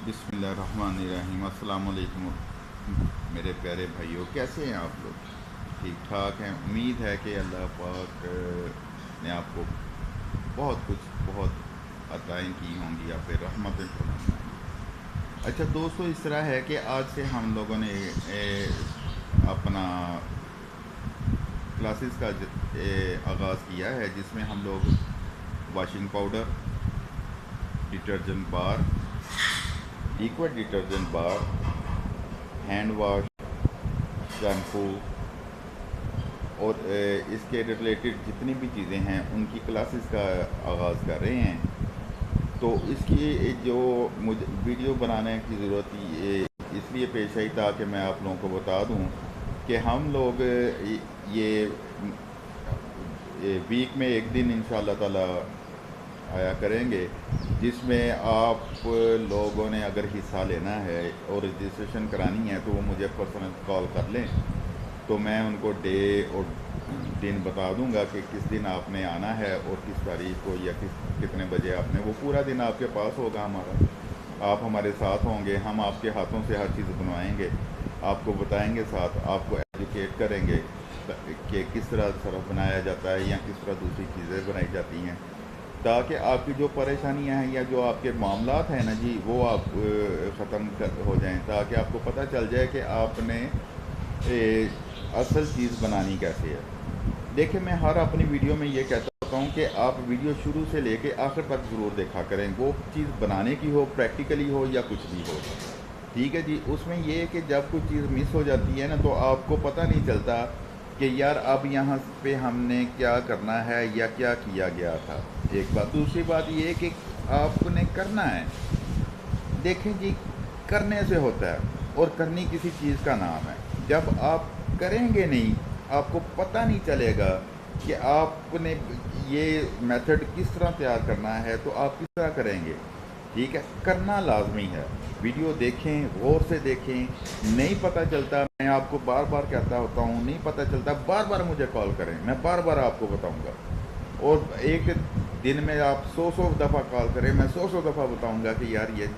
बिस्मिल्लाहिर्रहमानिर्रहीम। अस्सलाम वालेकुम मेरे प्यारे भाइयों, कैसे हैं आप लोग? ठीक ठाक हैं। उम्मीद है कि अल्लाह पाक ने आपको बहुत अताएँ की होंगी या फिर रहमतें फरमाई होंगी। अच्छा दोस्तों, इस तरह है कि आज से हम लोगों ने अपना क्लासेस का आगाज़ किया है, जिसमें हम लोग washing powder, detergent bar, liquid detergent bar, hand wash, shampoo और इसके रिलेटेड जितनी भी चीज़ें हैं उनकी क्लासेस का आगाज़ कर रहे हैं। तो इसकी जो मुझे वीडियो बनाने की ज़रूरत इसलिए पेश आई ताकि मैं आप लोगों को बता दूं कि हम लोग ये वीक में एक दिन इंशाअल्लाह ताला आया करेंगे, जिसमें आप लोगों ने अगर हिस्सा लेना है और रजिस्ट्रेशन करानी है तो वो मुझे पर्सनल कॉल कर लें, तो मैं उनको डे और दिन बता दूंगा कि किस दिन आपने आना है और किस तारीख को या कितने बजे आपने, वो पूरा दिन आपके पास होगा हमारा। आप हमारे साथ होंगे, हम आपके हाथों से हर चीज़ बनवाएंगे, आपको बताएंगे, साथ आपको एजुकेट करेंगे कि किस तरह सरफ बनाया जाता है या किस तरह दूसरी चीज़ें बनाई जाती हैं, ताकि आपकी जो परेशानियां हैं या जो आपके मामलात हैं ना जी, वो आप ख़त्म हो जाएं, ताकि आपको पता चल जाए कि आपने असल चीज़ बनानी कैसे है। देखिए, मैं हर अपनी वीडियो में ये कहता हूँ कि आप वीडियो शुरू से लेके आखिर तक ज़रूर देखा करें, वो चीज़ बनाने की हो, प्रैक्टिकली हो या कुछ भी हो। ठीक है जी। उसमें ये है कि जब कुछ चीज़ मिस हो जाती है ना, तो आपको पता नहीं चलता कि यार अब यहाँ पे हमने क्या करना है या क्या किया गया था। एक बात। दूसरी बात ये है कि आपने करना है। देखें जी, करने से होता है और करनी किसी चीज़ का नाम है। जब आप करेंगे नहीं, आपको पता नहीं चलेगा कि आपने ये मेथड किस तरह तैयार करना है, तो आप किस तरह करेंगे। ठीक है, करना लाजमी है। वीडियो देखें, गौर से देखें। नहीं पता चलता, मैं आपको बार बार कहता होता हूँ, नहीं पता चलता बार बार मुझे कॉल करें, मैं बार बार आपको बताऊँगा। और एक दिन में आप 100 दफ़ा कॉल करें, मैं 100 दफ़ा बताऊँगा कि यार ये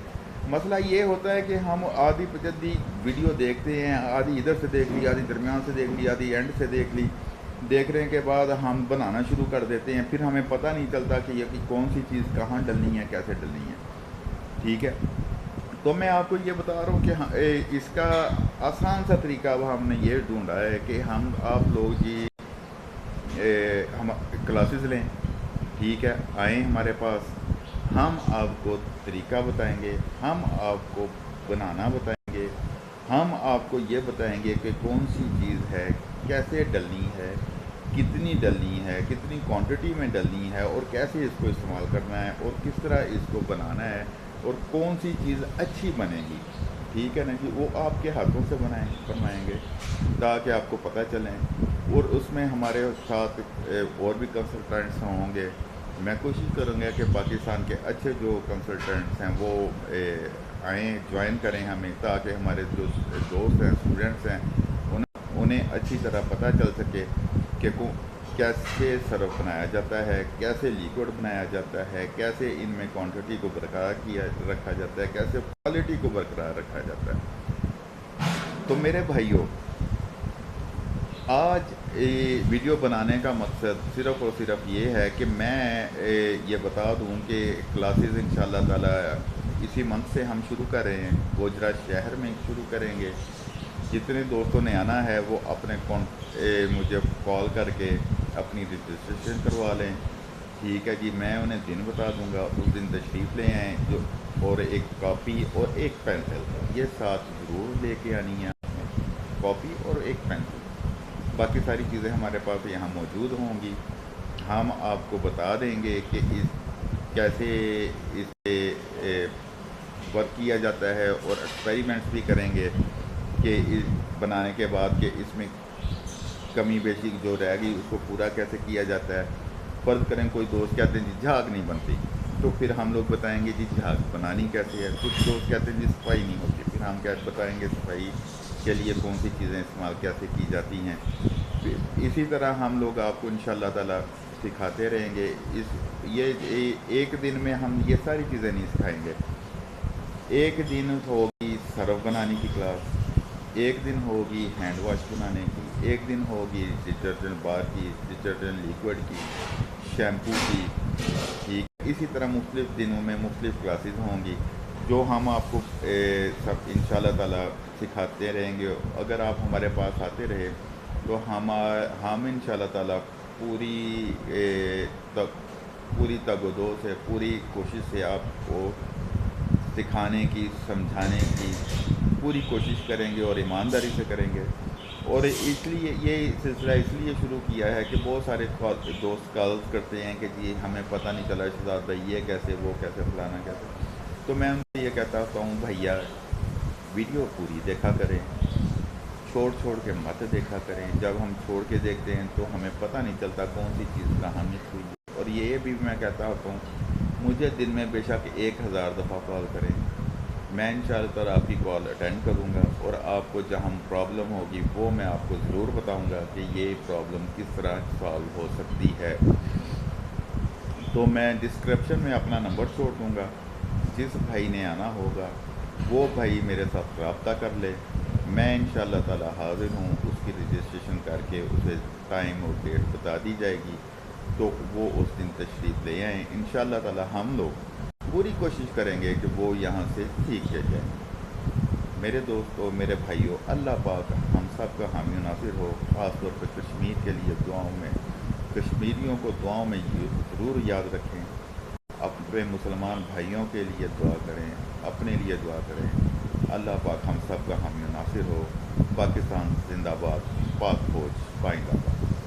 मसला ये होता है कि हम आधी जल्दी वीडियो देखते हैं, आधी इधर से देख ली, आधी दरमियान से देख ली, आधी एंड से देख ली। देखने के बाद हम बनाना शुरू कर देते हैं, फिर हमें पता नहीं चलता कि ये कि कौन सी चीज़ कहाँ डलनी है, कैसे डलनी है। ठीक है, तो मैं आपको ये बता रहा हूँ कि इसका आसान सा तरीका अब हमने ये ढूंढा है कि हम आप लोग जी हम क्लासेस लें। ठीक है, आएँ हमारे पास, हम आपको तरीका बताएंगे, हम आपको बनाना बताएंगे, हम आपको ये बताएंगे कि कौन सी चीज़ है, कैसे डलनी है, कितनी डलनी है, कितनी क्वांटिटी में डलनी है और कैसे इसको इस्तेमाल करना है और किस तरह इसको बनाना है और कौन सी चीज़ अच्छी बनेगी। ठीक है ना जी, वो आपके हाथों से बनवाएंगे ताकि आपको पता चले। और उसमें हमारे साथ और भी कंसल्टेंट्स होंगे। मैं कोशिश करूँगा कि पाकिस्तान के अच्छे जो कंसल्टेंट्स हैं वो आएँ, ज्वाइन करें हमें, ताकि हमारे जो दोस्त हैं, स्टूडेंट्स हैं, उन्हें अच्छी तरह पता चल सके कि कैसे सरफ बनाया जाता है, कैसे लिक्विड बनाया जाता है, कैसे इनमें क्वांटिटी को बरकरार रखा जाता है, कैसे क्वालिटी को बरकरार रखा जाता है। तो मेरे भाइयों, आज वीडियो बनाने का मकसद सिर्फ़ और सिर्फ ये है कि मैं ये बता दूं कि क्लासेस इंशाल्लाह ताला इसी मंथ से हम शुरू कर रहे हैं, गोजरा शहर में शुरू करेंगे। जितने दोस्तों ने आना है वो अपने मुझे कॉल करके अपनी रजिस्ट्रेशन करवा लें। ठीक है जी, मैं उन्हें दिन बता दूंगा, उस दिन तशरीफ़ ले आएँ जो, और एक कॉपी और एक पेंसिल ये साथ ज़रूर लेके आनी है, कॉपी और एक पेंसिल। बाकी सारी चीज़ें हमारे पास यहाँ मौजूद होंगी। हम आपको बता देंगे कि कैसे इसे वर्क किया जाता है और एक्सपेरिमेंट्स भी करेंगे कि बनाने के बाद कि इसमें कमी बेशी जो रह गई उसको पूरा कैसे किया जाता है। फ़र्ज़ करें कोई दोस्त कहते हैं जी झाग नहीं बनती, तो फिर हम लोग बताएंगे जी झाग बनानी कैसे है। कुछ दोस्त कहते हैं जी सफाई नहीं होती, फिर हम क्या बताएंगे सफाई के लिए कौन सी चीज़ें इस्तेमाल कैसे की जाती हैं। इसी तरह हम लोग आपको इंशाअल्लाह ताला सिखाते रहेंगे। एक दिन में हम ये सारी चीज़ें नहीं सिखाएंगे। एक दिन होगी सर्फ बनाने की क्लास, एक दिन होगी हैंड वॉश बनाने की, एक दिन होगी डिटर्जेंट बार की, डिटर्जेंट लिक्विड की, शैम्पू की। ठीक इसी तरह मुख्तलिफ़ दिनों में मुख्तलिफ़ क्लासेस होंगी जो हम आपको सब इंशाल्लाह ताला सिखाते रहेंगे। अगर आप हमारे पास आते रहे तो हम इंशाल्लाह ताला पूरी तक पूरी तगदो से पूरी कोशिश से आपको सिखाने की, समझाने की पूरी कोशिश करेंगे और ईमानदारी से करेंगे। और इसलिए ये सिलसिला इसलिए शुरू किया है कि बहुत सारे दोस्त कॉल्स करते हैं कि जी हमें पता नहीं चला शहजाद भाई ये कैसे, वो कैसे, फलाना कैसे। तो मैं उनसे ये कहता हूँ भैया वीडियो पूरी देखा करें, छोड़ छोड़ के मत देखा करें। जब हम छोड़ के देखते हैं तो हमें पता नहीं चलता कौन सी चीज़ कहाँ मिस हुई है। और ये भी मैं कहता होता हूँ मुझे दिन में बेशक 1000 दफ़ा कॉल करें, मैं इंशाअल्लाह ताला आपकी कॉल अटेंड करूँगा और आपको जहाँ प्रॉब्लम होगी वो मैं आपको ज़रूर बताऊँगा कि ये प्रॉब्लम किस तरह सॉल्व हो सकती है। तो मैं डिस्क्रिप्शन में अपना नंबर छोड़ दूँगा, जिस भाई ने आना होगा वो भाई मेरे साथ रब्ता कर ले। मैं इंशाअल्लाह ताला हाज़िर हूँ, उसकी रजिस्ट्रेशन करके उसे टाइम और डेट बता दी जाएगी तो वो उस दिन तशरीफ़ ले आएँ। इंशाअल्लाह ताला हम लोग पूरी कोशिश करेंगे कि वो यहाँ से ठीक हो जाए। मेरे दोस्तों, मेरे भाइयों, अल्लाह पाक हम सब का हामी नासिर हो। ख़ास तौर पर कश्मीर के लिए दुआओं में, कश्मीरियों को दुआओं में ज़रूर याद रखें। अपने मुसलमान भाइयों के लिए दुआ करें, अपने लिए दुआ करें। अल्लाह पाक हम सब का हामी नासिर हो। पाकिस्तान जिंदाबाद, पाक फौज पाइंदाबाद।